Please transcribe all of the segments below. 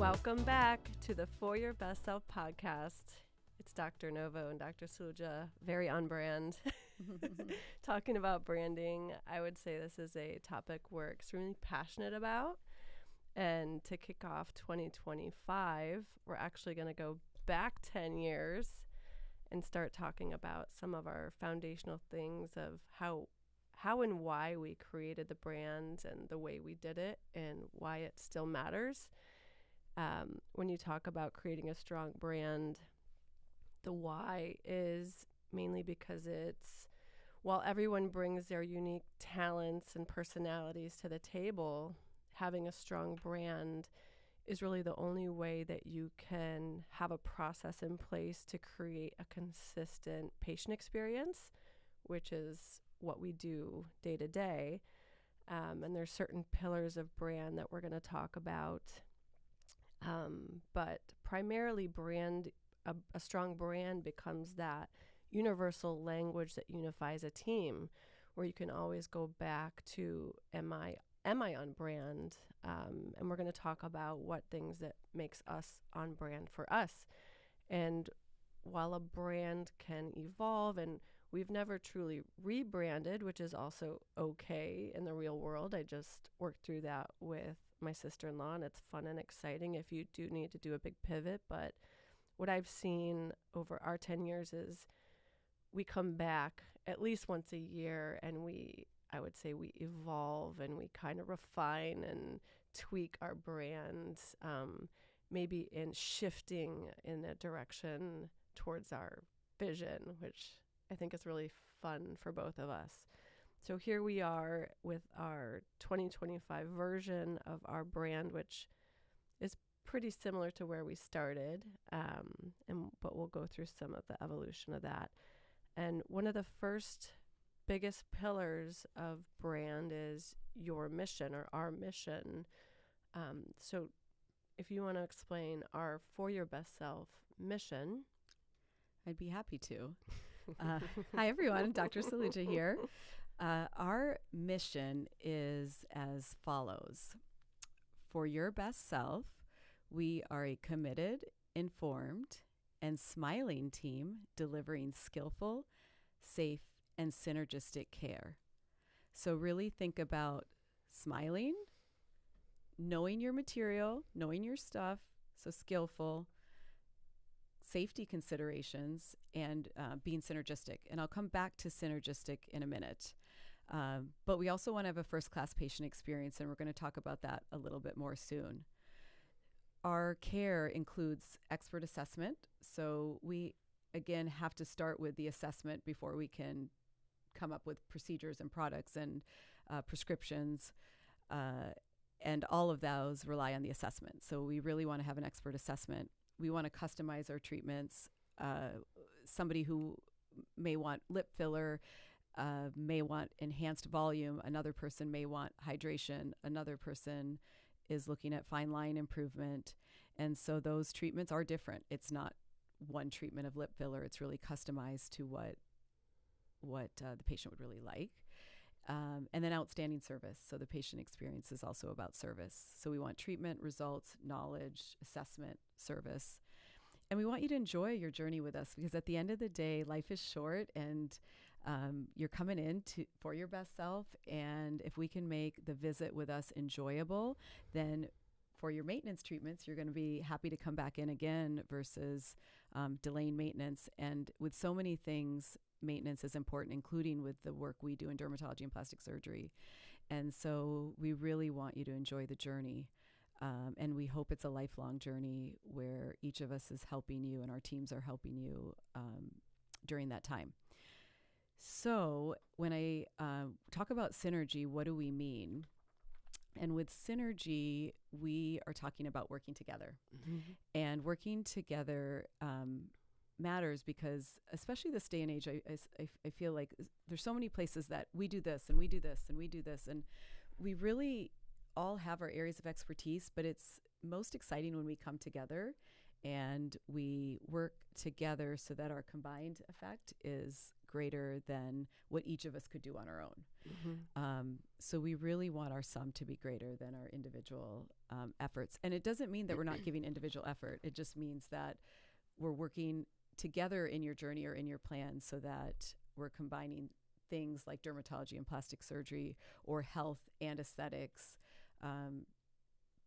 Welcome back to the For Your Best Self podcast. It's Dr. Novo and Dr. Saluja, very on brand, talking about branding. I would say this is a topic we're extremely passionate about. And to kick off 2025, we're actually going to go back 10 years and start talking about some of our foundational things of how and why we created the brand and the way we did it and why it still matters. When you talk about creating a strong brand, the why is mainly because while everyone brings their unique talents and personalities to the table, having a strong brand is really the only way that you can have a process in place to create a consistent patient experience, which is what we do day to day. And there's certain pillars of brand that we're going to talk about. But primarily a strong brand becomes that universal language that unifies a team, where you can always go back to, am I on brand? And we're going to talk about what things that makes us on brand for us. And while a brand can evolve, and we've never truly rebranded, which is also okay in the real world. I just worked through that with my sister-in-law, and it's fun and exciting if you do need to do a big pivot. But what I've seen over our 10 years is we come back at least once a year, and I would say we evolve and we kind of refine and tweak our brand, maybe in shifting in a direction towards our vision, which I think is really fun for both of us. So here we are with our 2025 version of our brand, which is pretty similar to where we started, but we'll go through some of the evolution of that. And one of the first biggest pillars of brand is your mission, or our mission. So if you want to explain our For Your Best Self mission. I'd be happy to. Hi, everyone. Dr. Saluja here. Our mission is as follows. For your best self, we are a committed, informed, and smiling team delivering skillful, safe, and synergistic care. So really think about smiling, knowing your material, knowing your stuff, so skillful, safety considerations, and being synergistic. And I'll come back to synergistic in a minute. But we also want to have a first-class patient experience, and we're going to talk about that a little bit more soon. Our care includes expert assessment. So we, again, have to start with the assessment before we can come up with procedures and products and prescriptions. And all of those rely on the assessment. So we really want to have an expert assessment. We want to customize our treatments. Somebody who may want lip filler may want enhanced volume. Another person may want hydration. Another person is looking at fine line improvement. And so those treatments are different. It's not one treatment of lip filler. It's really customized to what the patient would really like. And then outstanding service. So the patient experience is also about service. So we want treatment, results, knowledge, assessment, service. And we want you to enjoy your journey with us, because at the end of the day, life is short, and you're coming in for your best self. And if we can make the visit with us enjoyable, then for your maintenance treatments, you're going to be happy to come back in again versus delaying maintenance. And with so many things, maintenance is important, including with the work we do in dermatology and plastic surgery. And so we really want you to enjoy the journey. And we hope it's a lifelong journey where each of us is helping you and our teams are helping you during that time. So when I talk about synergy, what do we mean? And with synergy, we are talking about working together. Mm-hmm. And working together matters because, especially this day and age, I feel like there's so many places that we do this and we do this and we do this. And we really all have our areas of expertise, but it's most exciting when we come together and we work together so that our combined effect is greater than what each of us could do on our own. So we really want our sum to be greater than our individual efforts. And it doesn't mean that we're not giving individual effort. It just means that we're working together in your journey or in your plan so that we're combining things like dermatology and plastic surgery or health and aesthetics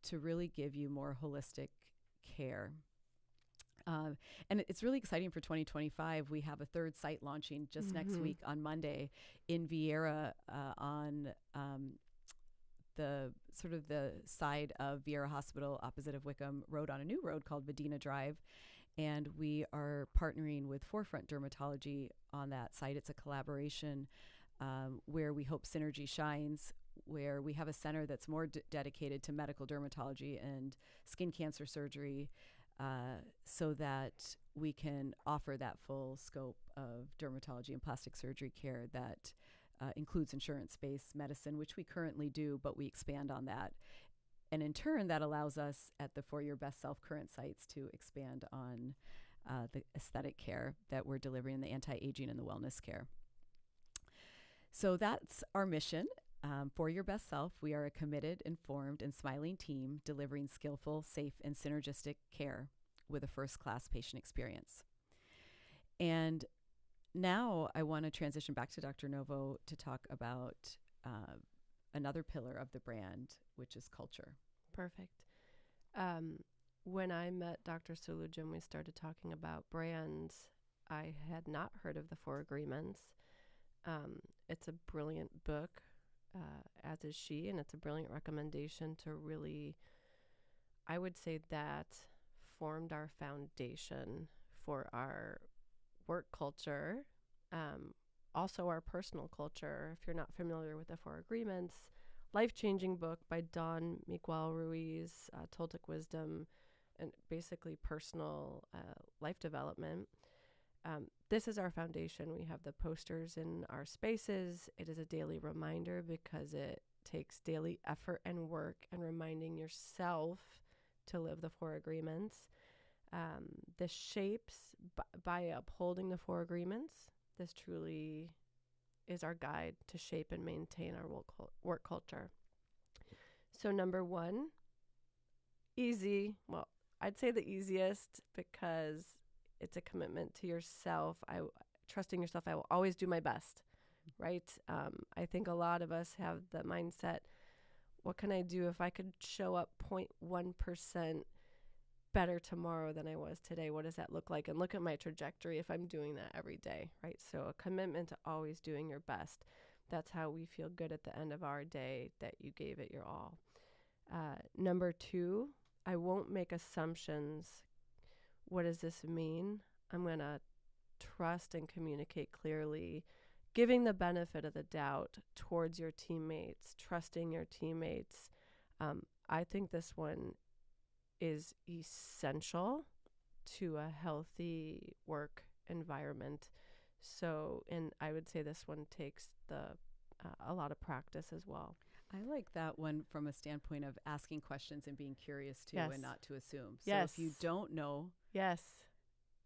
to really give you more holistic care. And it's really exciting for 2025. We have a third site launching just next week on Monday in Vieira on the sort of the side of Vieira Hospital opposite of Wickham Road on a new road called Medina Drive. And we are partnering with Forefront Dermatology on that site. It's a collaboration where we hope synergy shines, where we have a center that's more dedicated to medical dermatology and skin cancer surgery, so that we can offer that full scope of dermatology and plastic surgery care that includes insurance-based medicine, which we currently do, but we expand on that. And in turn, that allows us at the For Your Best Self current sites to expand on the aesthetic care that we're delivering, the anti-aging and the wellness care. So that's our mission. For Your Best Self, we are a committed, informed, and smiling team delivering skillful, safe, and synergistic care with a first-class patient experience. And now I want to transition back to Dr. Novo to talk about another pillar of the brand, which is culture. Perfect. When I met Dr. Saluja and we started talking about brands, I had not heard of the Four Agreements. It's a brilliant book, as is she, and it's a brilliant recommendation to really, I would say that formed our foundation for our work culture, also our personal culture. If you're not familiar with the Four Agreements, life-changing book by Don Miguel Ruiz, Toltec Wisdom, and basically personal life development. This is our foundation. We have the posters in our spaces. It is a daily reminder because it takes daily effort and work and reminding yourself to live the Four Agreements. This shapes, by upholding the Four Agreements, this truly is our guide to shape and maintain our work culture. So number one, easy. Well, I'd say the easiest because it's a commitment to yourself. Trusting yourself. I will always do my best, right? I think a lot of us have the mindset, what can I do if I could show up 0.1% better tomorrow than I was today? What does that look like? And look at my trajectory if I'm doing that every day, right? So a commitment to always doing your best. That's how we feel good at the end of our day, that you gave it your all. Number two, I won't make assumptions. What does this mean? I'm going to trust and communicate clearly, giving the benefit of the doubt towards your teammates, trusting your teammates. I think this one is essential to a healthy work environment. So, and I would say this one takes a lot of practice as well. I like that one from a standpoint of asking questions and being curious too, Yes. and not to assume. So Yes. if you don't know, Yes.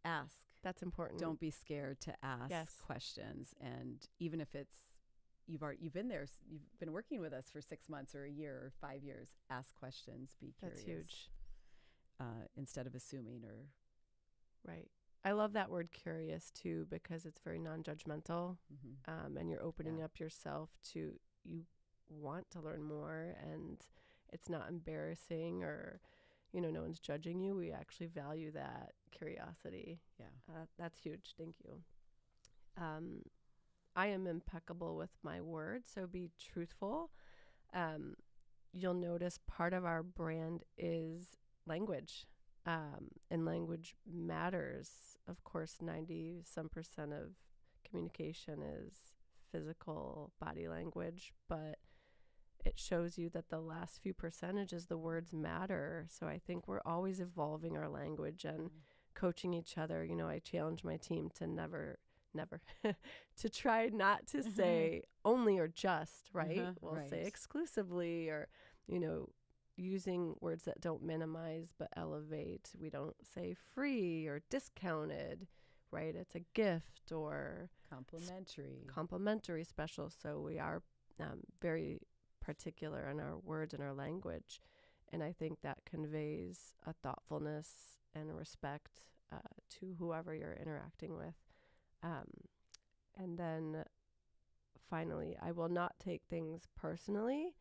ask. That's important. Don't be scared to ask Yes. questions. And even if it's you've been there, you've been working with us for 6 months or a year or 5 years, ask questions, be curious. That's huge. Instead of assuming or Right. I love that word curious too, because it's very non-judgmental, and you're opening up yourself to, you want to learn more, and it's not embarrassing or, no one's judging you. We actually value that curiosity. Yeah. That's huge. Thank you. I am impeccable with my words, so be truthful. You'll notice part of our brand is language. And language matters. Of course, 90% of communication is physical body language, but it shows you that the last few percentages, the words matter. So I think we're always evolving our language and coaching each other. I challenge my team to never, to try not to say only or just, right? We'll say exclusively, or, using words that don't minimize but elevate. We don't say free or discounted. right? It's a gift or Complimentary. special. So we are very particular in our words and our language. And I think that conveys a thoughtfulness and a respect to whoever you're interacting with. And then finally, I will not take things personally.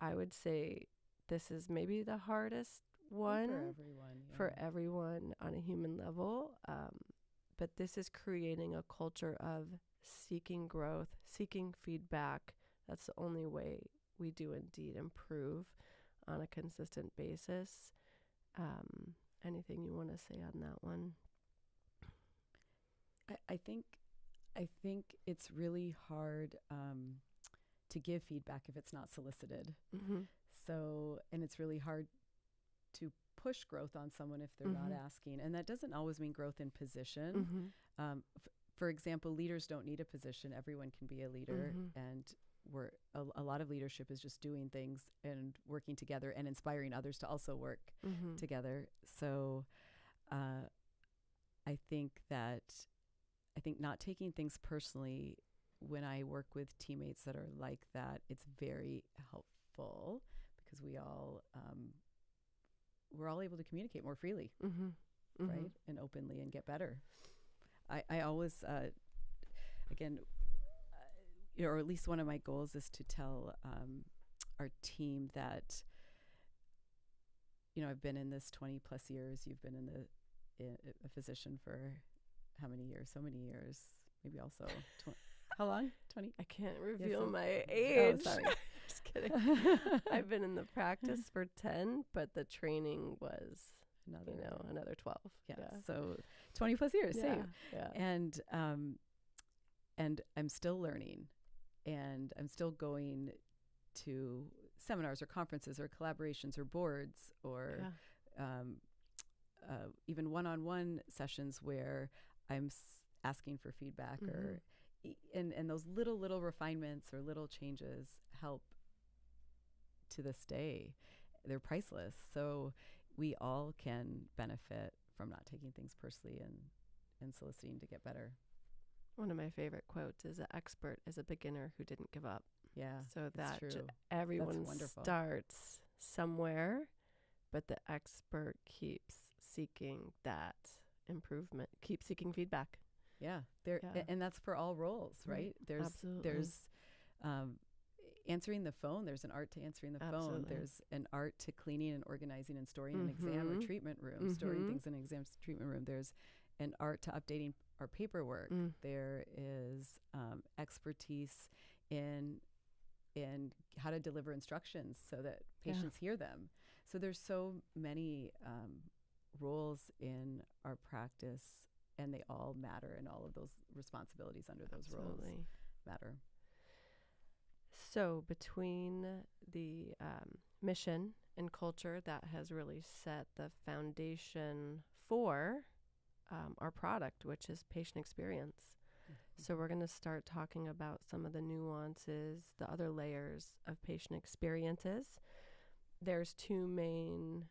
I would say this is maybe the hardest one for everyone on a human level. But this is creating a culture of seeking growth, seeking feedback. That's the only way we do indeed improve on a consistent basis. Anything you want to say on that one? I think it's really hard to give feedback if it's not solicited. Mm-hmm. So, and it's really hard to push growth on someone if they're not asking. And that doesn't always mean growth in position. For example, leaders don't need a position. Everyone can be a leader. And a lot of leadership is just doing things and working together and inspiring others to also work together. So I think not taking things personally when I work with teammates that are like that, it's very helpful because we're all able to communicate more freely, right? And openly and get better. I always, or at least one of my goals is to tell our team that, I've been in this 20 plus years. You've been a physician for how many years? So many years. Maybe also how long? 20? I can't reveal my age. Oh, sorry. Just kidding. I've been in the practice for 10, but the training was another 12. Yeah. So 20 plus years. Yeah. Same. Yeah. And I'm still learning, and I'm still going to seminars or conferences or collaborations or boards or even one-on-one sessions where I'm asking for feedback and those little refinements or little changes help to this day. They're priceless. So we all can benefit from not taking things personally and soliciting to get better. One of my favorite quotes is, "An expert is a beginner who didn't give up." Yeah. So that true. Everyone starts somewhere, but the expert keeps seeking that improvement, keeps seeking feedback. Yeah. And that's for all roles, right? There's answering the phone. There's an art to answering the phone. There's an art to cleaning and organizing and storing an exam or treatment room, storing things in an exam treatment room. There's an art to updating our paperwork. There is expertise in how to deliver instructions so that patients hear them. So there's so many roles in our practice, and they all matter, and all of those responsibilities under those roles matter. So between the mission and culture that has really set the foundation for our product, which is patient experience. So we're going to start talking about some of the nuances, the other layers of patient experiences. There's two main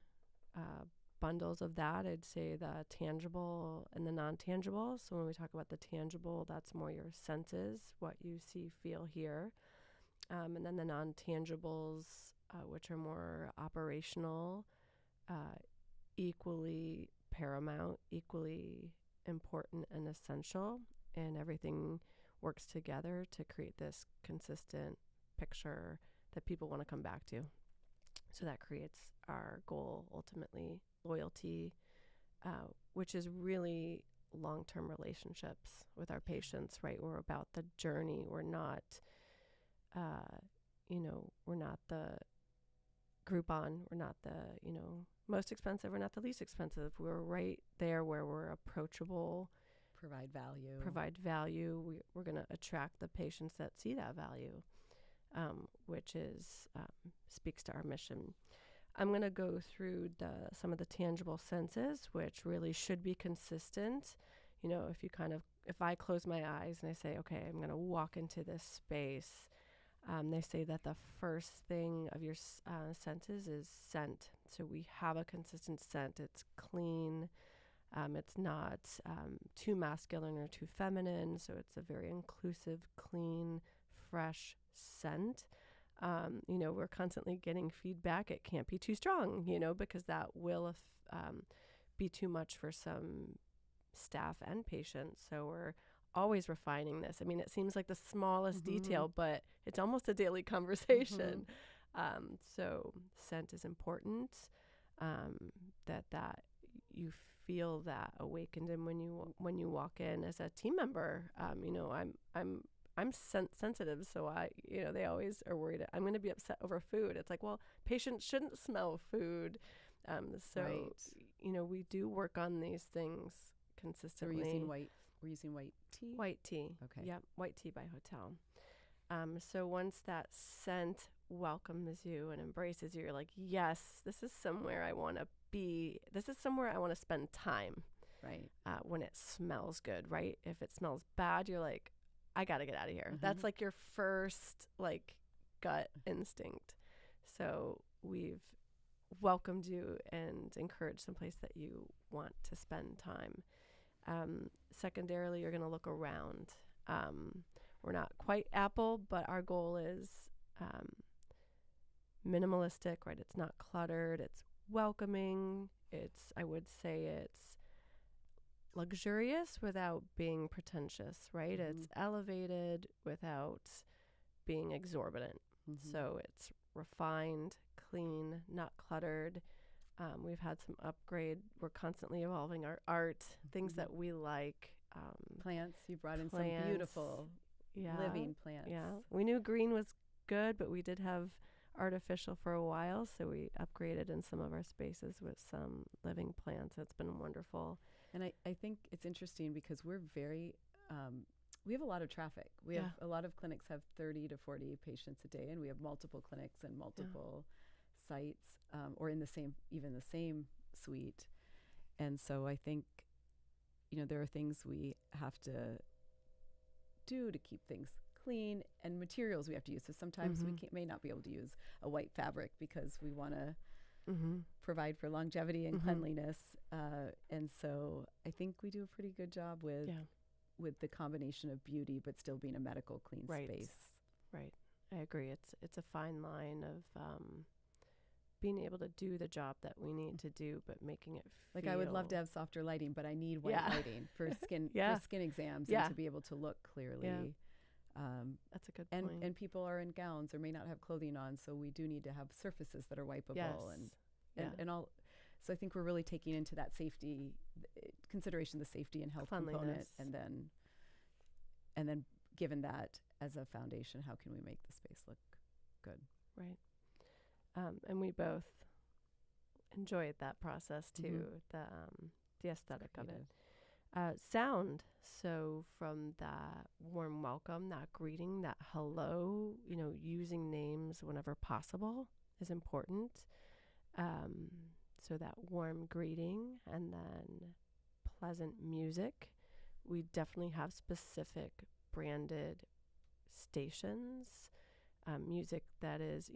bundles of that. I'd say the tangible and the non-tangible. So when we talk about the tangible, that's more your senses, what you see, feel, hear. And then the non-tangibles, which are more operational, equally paramount, equally important and essential, and everything works together to create this consistent picture that people want to come back to. So that creates our goal, ultimately, loyalty, which is really long-term relationships with our patients, right? We're about the journey. We're not, we're not the Groupon. We're not the, most expensive. We're not the least expensive. We're right there where we're approachable. Provide value. We're going to attract the patients that see that value, which is speaks to our mission. I'm going to go through some of the tangible senses, which really should be consistent. If I close my eyes and I say, okay, I'm going to walk into this space, they say that the first thing of your senses is scent. So we have a consistent scent. It's clean. It's not too masculine or too feminine, so it's a very inclusive, clean, fresh scent. We're constantly getting feedback. It can't be too strong, because that will be too much for some staff and patients. So we're always refining this. I mean, it seems like the smallest detail, but it's almost a daily conversation. So scent is important. That you feel that awakened in when you walk in as a team member. I'm sensitive, so they always are worried I'm going to be upset over food. It's like, well, patients shouldn't smell food. We do work on these things consistently. We're using white tea? White tea. Okay. Yep, white tea by Hotel. So once that scent welcomes you and embraces you, you're like, yes, this is somewhere I want to be. This is somewhere I want to spend time. Right. When it smells good, right? If it smells bad, you're like, I got to get out of here. That's like your first gut instinct. So we've welcomed you and encouraged some place that you want to spend time. Secondarily, you're going to look around. We're not quite Apple, but our goal is minimalistic, right? It's not cluttered. It's welcoming. I would say it's luxurious without being pretentious, right? It's elevated without being exorbitant. So it's refined, clean, not cluttered. We've had some upgrade. We're constantly evolving our art, things that we like. Plants. You brought in some beautiful living plants. Yeah. We knew green was good, but we did have artificial for a while, so we upgraded in some of our spaces with some living plants. It's been wonderful. And I think it's interesting because we're very, we have a lot of traffic. We have a lot of clinics have 30 to 40 patients a day, and we have multiple clinics and multiple sites, or in the same suite. And so I think, there are things we have to do to keep things clean, and materials we have to use. So sometimes we may not be able to use a white fabric because we want to provide for longevity and cleanliness. And so I think we do a pretty good job with the combination of beauty, but still being a medical clean space. Right. I agree. It's a fine line of being able to do the job that we need to do, but making it feel... I would love to have softer lighting, but I need white lighting for skin exams and to be able to look clearly. That's a good point. And people are in gowns or may not have clothing on, so we do need to have surfaces that are wipeable and all. So I think we're really taking into that safety consideration, the safety and health component, and then given that as a foundation, how can we make the space look good? Right. And we both enjoyed that process too, the aesthetic of it. Sound. So from that warm welcome, that greeting, that hello, using names whenever possible is important. So that warm greeting and then pleasant music. We definitely have specific branded stations. Music that is,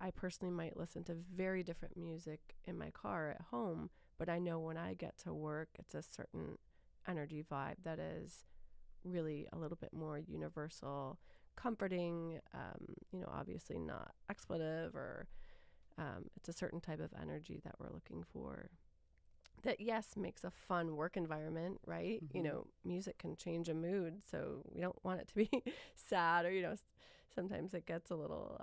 I personally might listen to very different music in my car at home, but I know when I get to work, it's a certain energy vibe that is really a little bit more universal, comforting, obviously not expletive, or it's a certain type of energy that we're looking for. That, yes, makes a fun work environment, right? Music can change a mood, so we don't want it to be sad, or, sometimes it gets a little,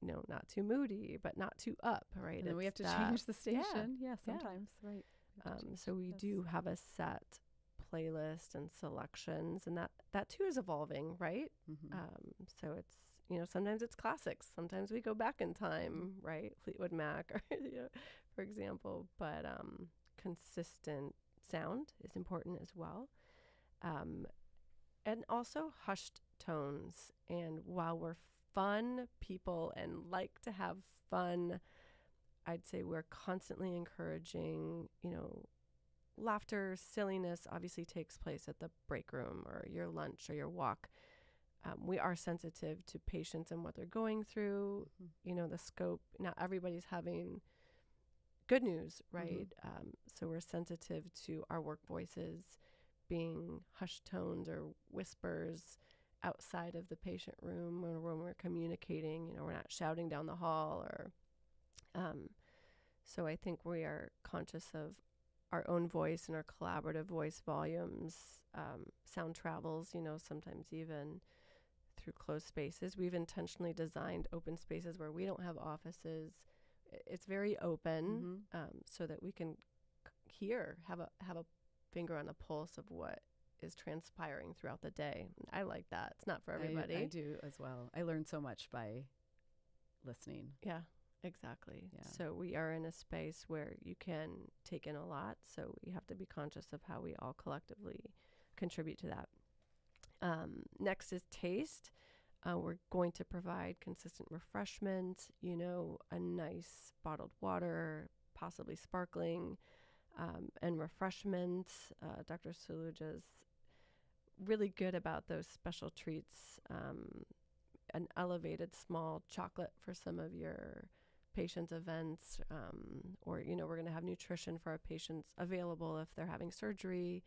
not too moody, but not too up, right? And we have to change the station. Yeah, sometimes, right. So we do have a set playlist and selections, and that too is evolving, right? So it's, sometimes it's classics. Sometimes we go back in time, right? Fleetwood Mac, or, for example, but consistent sound is important as well. And also hushed tones. And while we're fun people and like to have fun, I'd say we're constantly encouraging, laughter, silliness obviously takes place at the break room or your lunch or your walk. We are sensitive to patients and what they're going through, the scope. Not everybody's having good news, right? So we're sensitive to our work voices being hushed tones or whispers outside of the patient room, or when we're communicating, we're not shouting down the hall, or so I think we are conscious of our own voice and our collaborative voice volumes. Sound travels, sometimes even through closed spaces. We've intentionally designed open spaces where we don't have offices. It's very open, so that we can have a finger on the pulse of what is transpiring throughout the day. I like that. It's not for everybody. I do as well. I learned so much by listening. Yeah, exactly. Yeah. So we are in a space where you can take in a lot. So we have to be conscious of how we all collectively contribute to that. Next is taste. We're going to provide consistent refreshment, a nice bottled water, possibly sparkling, and refreshments. Dr. Saluja's really good about those special treats, an elevated small chocolate for some of your patients' events, or, we're going to have nutrition for our patients available if they're having surgery,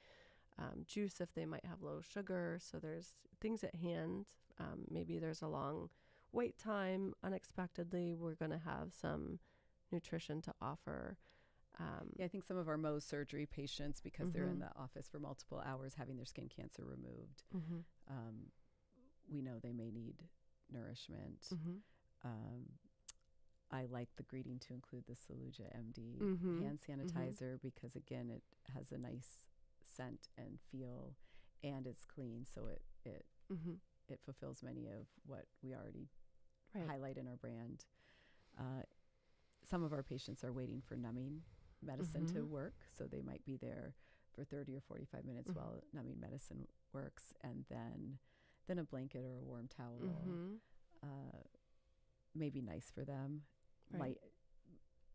juice if they might have low sugar. So there's things at hand. Maybe there's a long wait time unexpectedly. We're going to have some nutrition to offer. I think some of our Mohs surgery patients, because they're in the office for multiple hours having their skin cancer removed, we know they may need nourishment. I like the greeting to include the Saluja MD hand sanitizer because, again, it has a nice scent and feel, and it's clean, so it fulfills many of what we already highlight in our brand. Some of our patients are waiting for numbing medicine to work, so they might be there for 30 or 45 minutes while numbing medicine works, and then a blanket or a warm towel may be nice for them.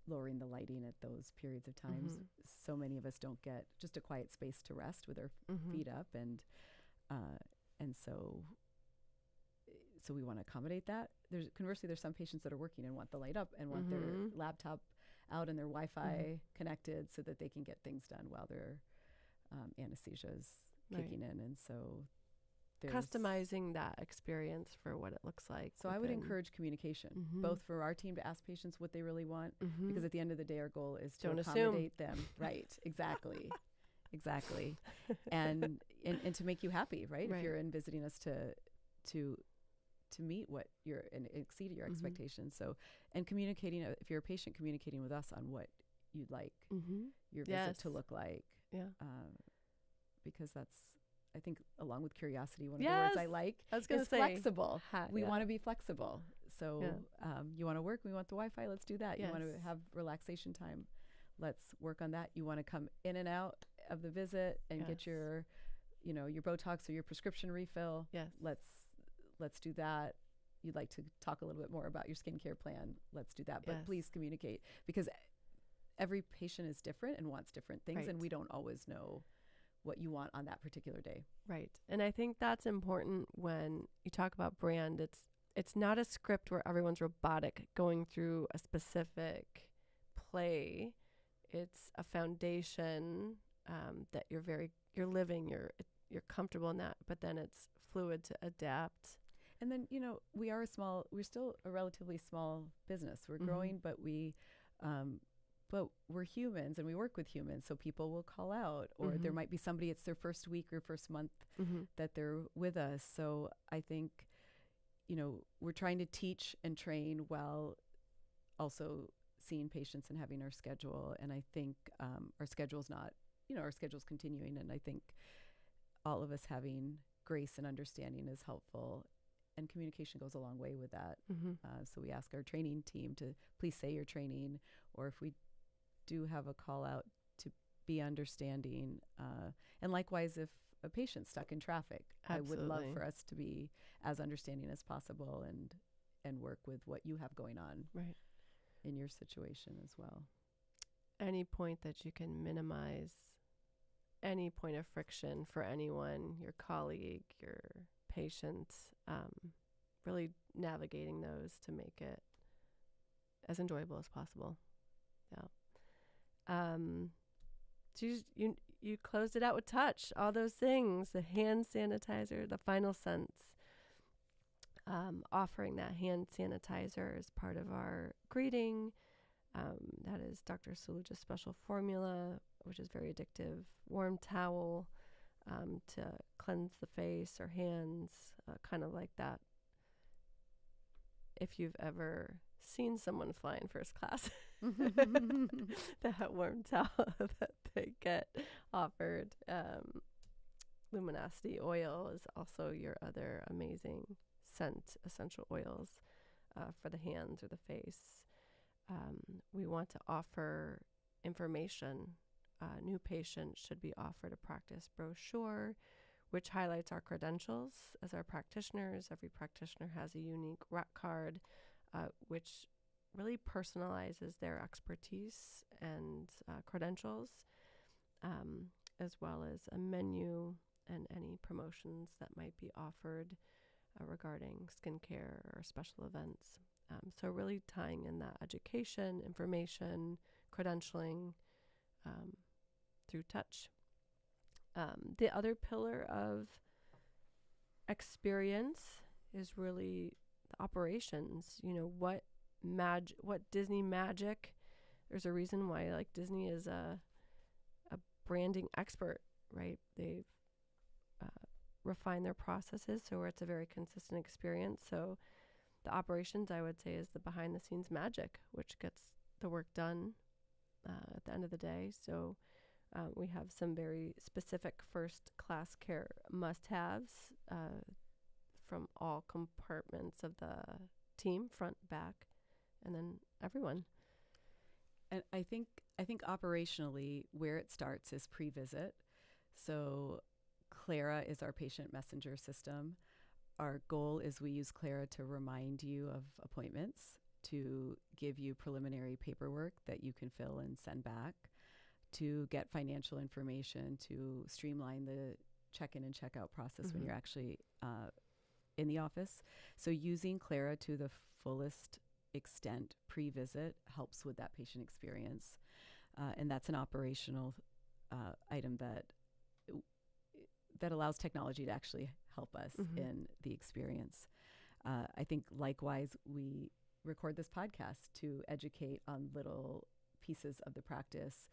Lowering the lighting at those periods of times. So many of us don't get just a quiet space to rest with our feet up, and so we want to accommodate that. Conversely, there's some patients that are working and want the light up and want their laptop out and their Wi-Fi connected so that they can get things done while their anesthesia is kicking in. And so customizing that experience for what it looks like. So I would encourage communication, both for our team to ask patients what they really want, because at the end of the day, our goal is to accommodate them. Right, exactly. And to make you happy, right? If you're in visiting us to meet what and exceed your expectations. So, and communicating, if you're a patient, communicating with us on what you'd like your visit to look like. Because that's, I think, along with curiosity, one of the words I like is flexible. We want to be flexible. So you want to work, we want the Wi-Fi, let's do that. You want to have relaxation time, let's work on that. You want to come in and out of the visit and get your Botox or your prescription refill. Let's do that. You'd like to talk a little bit more about your skincare plan. Let's do that. But please communicate, because every patient is different and wants different things, and we don't always know what you want on that particular day. Right. And I think that's important when you talk about brand. It's not a script where everyone's robotic going through a specific play. It's a foundation that you're living, you're comfortable in that, but then it's fluid to adapt. And then, we're still a relatively small business. We're growing, but we're humans and we work with humans. So people will call out, or there might be somebody, it's their first week or first month that they're with us. So I think, we're trying to teach and train while also seeing patients and having our schedule. And I think our schedule's continuing. And I think all of us having grace and understanding is helpful. And communication goes a long way with that. So we ask our training team to please say your training, or if we do have a call out, to be understanding. And likewise, if a patient's stuck in traffic, I would love for us to be as understanding as possible and work with what you have going on in your situation as well. Any point that you can minimize any point of friction for anyone, your colleague, your patient, really navigating those to make it as enjoyable as possible. So you closed it out with touch, all those things, the hand sanitizer, the final sense. Offering that hand sanitizer as part of our greeting. That is Dr. Saluja's special formula, which is very addictive. Warm towel to cleanse the face or hands, kind of like that. If you've ever seen someone fly in first class, that warm towel that they get offered. Luminosity oil is also your other amazing scent essential oils for the hands or the face. We want to offer information. New patients should be offered a practice brochure, which highlights our credentials as our practitioners. Every practitioner has a unique rec card, which really personalizes their expertise and credentials, as well as a menu and any promotions that might be offered regarding skincare or special events. So really tying in that education, information, credentialing through touch. The other pillar of experience is really the operations. You know, what Disney magic. There's a reason why like Disney is a branding expert, right? They've refined their processes so it's a very consistent experience. So the operations, I would say, is the behind the scenes magic, which gets the work done at the end of the day. So we have some very specific first class care must-haves from all compartments of the team, front, back, and then everyone. And I think operationally where it starts is pre-visit. So Clara is our patient messenger system. Our goal is we use Clara to remind you of appointments, to give you preliminary paperwork that you can fill and send back, to get financial information, to streamline the check-in and check-out process when you're actually in the office. So using Clara to the fullest extent pre-visit helps with that patient experience. And that's an operational item that allows technology to actually help us in the experience. I think likewise, we record this podcast to educate on little pieces of the practice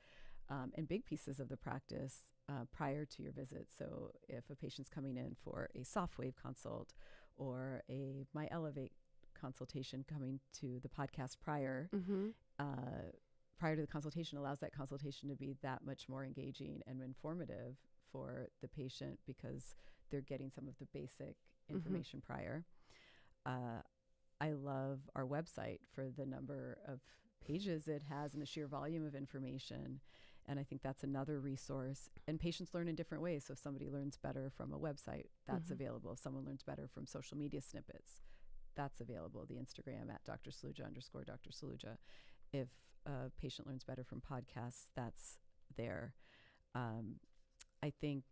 and big pieces of the practice prior to your visit. So if a patient's coming in for a soft wave consult or a My Elevate consultation, coming to the podcast prior to the consultation allows that consultation to be that much more engaging and informative for the patient because they're getting some of the basic information prior. I love our website for the number of pages it has and the sheer volume of information. And I think that's another resource. And patients learn in different ways. So if somebody learns better from a website, that's available. If someone learns better from social media snippets, that's available. The Instagram at Dr. Saluja _Dr. Saluja. If a patient learns better from podcasts, that's there. I think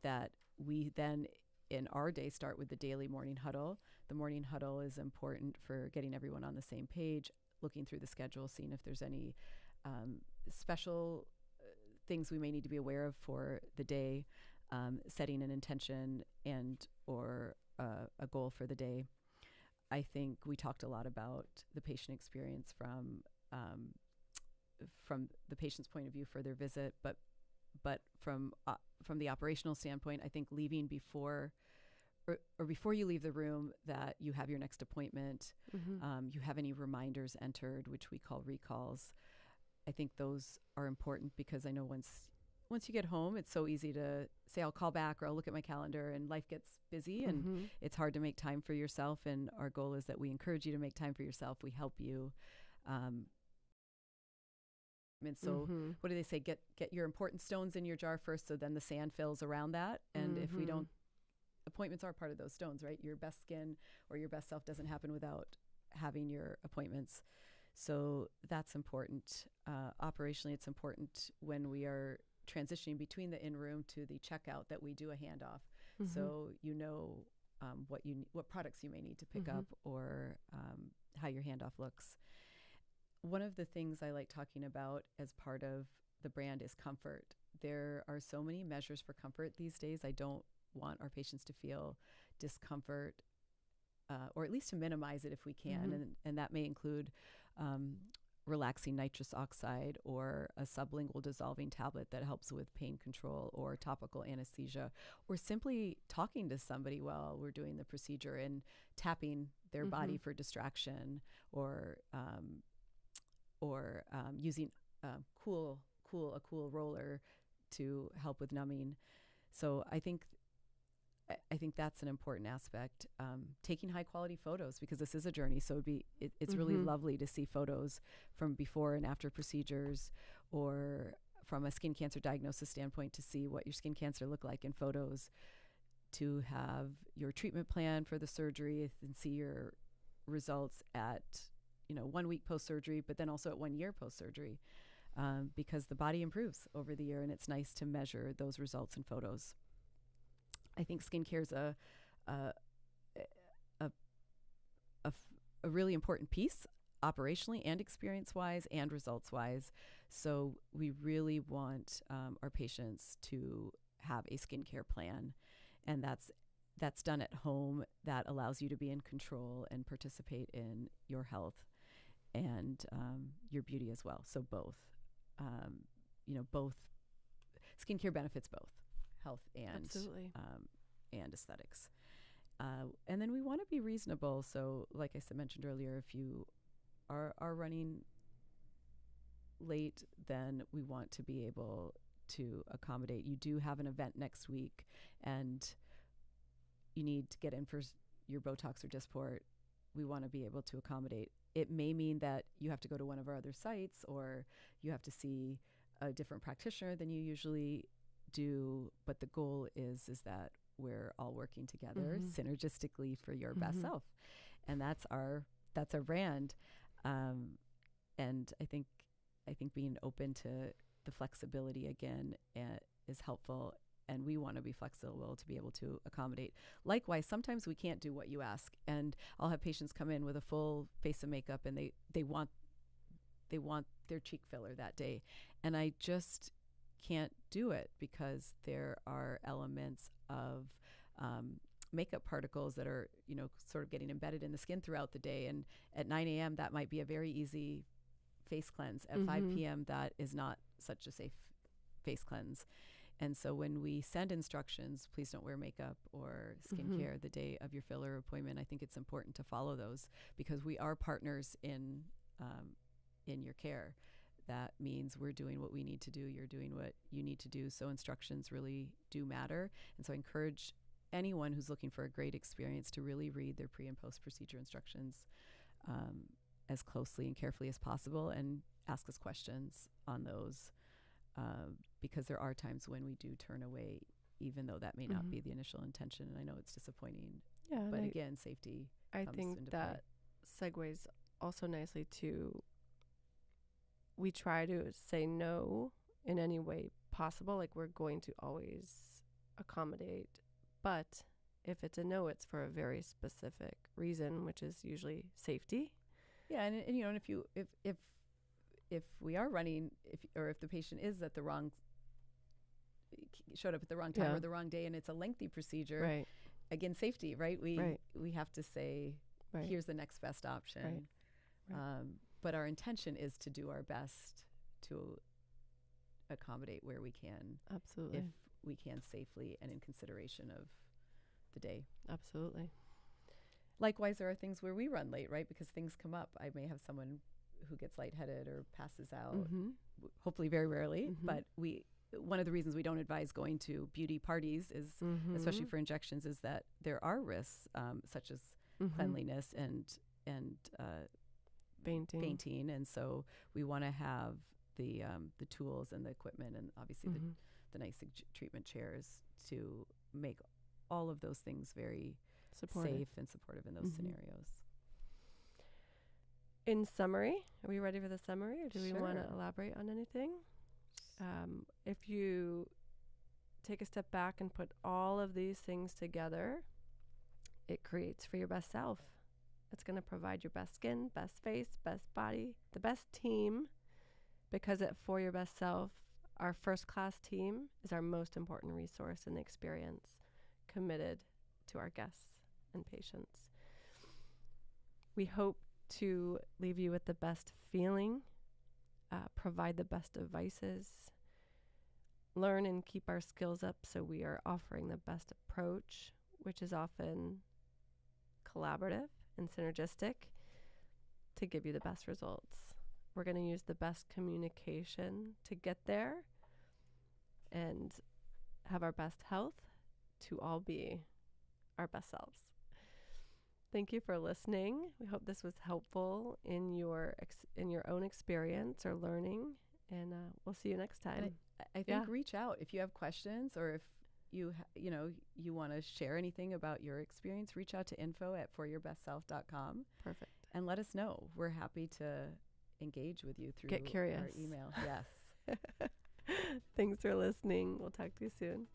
that we then in our day start with the daily morning huddle. The morning huddle is important for getting everyone on the same page, looking through the schedule, seeing if there's any special things we may need to be aware of for the day, setting an intention and or a goal for the day. I think we talked a lot about the patient experience from the patient's point of view for their visit, but from the operational standpoint, I think leaving before you leave the room that you have your next appointment, you have any reminders entered, which we call recalls. I think those are important because I know once you get home, it's so easy to say, I'll call back or I'll look at my calendar, and life gets busy and it's hard to make time for yourself. And our goal is that we encourage you to make time for yourself. We help you. And so what do they say? Get your important stones in your jar first, so then the sand fills around that. And if we don't, appointments are part of those stones, right? Your best skin or your best self doesn't happen without having your appointments. So that's important. Operationally, it's important when we are transitioning between the in-room to the checkout that we do a handoff. So you know what products you may need to pick up or how your handoff looks. one of the things I like talking about as part of the brand is comfort. There are so many measures for comfort these days. I don't want our patients to feel discomfort, or at least to minimize it if we can. And that may include relaxing nitrous oxide, or a sublingual dissolving tablet that helps with pain control, or topical anesthesia, or simply talking to somebody while we're doing the procedure and tapping their body for distraction, or using a cool roller to help with numbing. So I think that's an important aspect. Taking high quality photos, because this is a journey. So it's really lovely to see photos from before and after procedures, or from a skin cancer diagnosis standpoint, to see what your skin cancer looked like in photos, to have your treatment plan for the surgery and see your results at 1 week post-surgery, but then also at 1 year post-surgery, because the body improves over the year, and it's nice to measure those results in photos. I think skincare is a really important piece, operationally and experience-wise and results-wise. So we really want our patients to have a skincare plan, and that's done at home. That allows you to be in control and participate in your health and your beauty as well. So both skincare benefits both health and and aesthetics. And then we want to be reasonable. So like I mentioned earlier, if you are running late, then we want to be able to accommodate. You do have an event next week, and you need to get in for your Botox or Dysport. We want to be able to accommodate. It may mean that you have to go to one of our other sites, or you have to see a different practitioner than you usually do. But the goal is that we're all working together synergistically for your best self, and that's our brand. And I think being open to the flexibility again is helpful. And we want to be flexible to be able to accommodate. Likewise, sometimes we can't do what you ask, and I'll have patients come in with a full face of makeup, and they want their cheek filler that day, and I just can't do it because there are elements of makeup particles that are sort of getting embedded in the skin throughout the day. And at 9 a.m. that might be a very easy face cleanse. At 5 p.m. that is not such a safe face cleanse. And so when we send instructions, please don't wear makeup or skincare the day of your filler appointment, I think it's important to follow those, because we are partners in your care. That means we're doing what we need to do. You're doing what you need to do. So instructions really do matter. And so I encourage anyone who's looking for a great experience to really read their pre and post procedure instructions as closely and carefully as possible, and ask us questions on those. Because there are times when we do turn away, even though that may not be the initial intention. And I know it's disappointing. Yeah, but again, safety I comes think into that play. segues also nicely to, we try to say no in any way possible. Like, we're going to always accommodate. But if it's a no, it's for a very specific reason, which is usually safety. Yeah, and if we are running, if the patient is showed up at the wrong time or the wrong day, and it's a lengthy procedure, right? Again, safety, right? We have to say, here's the next best option. Right. But our intention is to do our best to accommodate where we can. Absolutely. If we can safely and in consideration of the day. Absolutely. Likewise, there are things where we run late, right? Because things come up. I may have someone who gets lightheaded or passes out, hopefully very rarely. But one of the reasons we don't advise going to beauty parties is, especially for injections, is that there are risks such as cleanliness and fainting. And so we want to have the tools and the equipment, and obviously the nice treatment chairs, to make all of those things very safe and supportive in those scenarios. In summary, are we ready for the summary, or do we want to elaborate on anything? If you take a step back and put all of these things together, it creates for your best self. It's going to provide your best skin, best face, best body, the best team, because at For Your Best Self, our first-class team is our most important resource in the experience, committed to our guests and patients. We hope to leave you with the best feeling, provide the best devices, learn and keep our skills up so we are offering the best approach, which is often collaborative and synergistic, to give you the best results. We're going to use the best communication to get there and have our best health to all be our best selves. Thank you for listening. We hope this was helpful in your own experience or learning, and we'll see you next time. And I think reach out if you have questions, or if you want to share anything about your experience. Reach out to info@foryourbestself.com. Perfect. And let us know. We're happy to engage with you through Get curious. our email. Yes. Thanks for listening. We'll talk to you soon.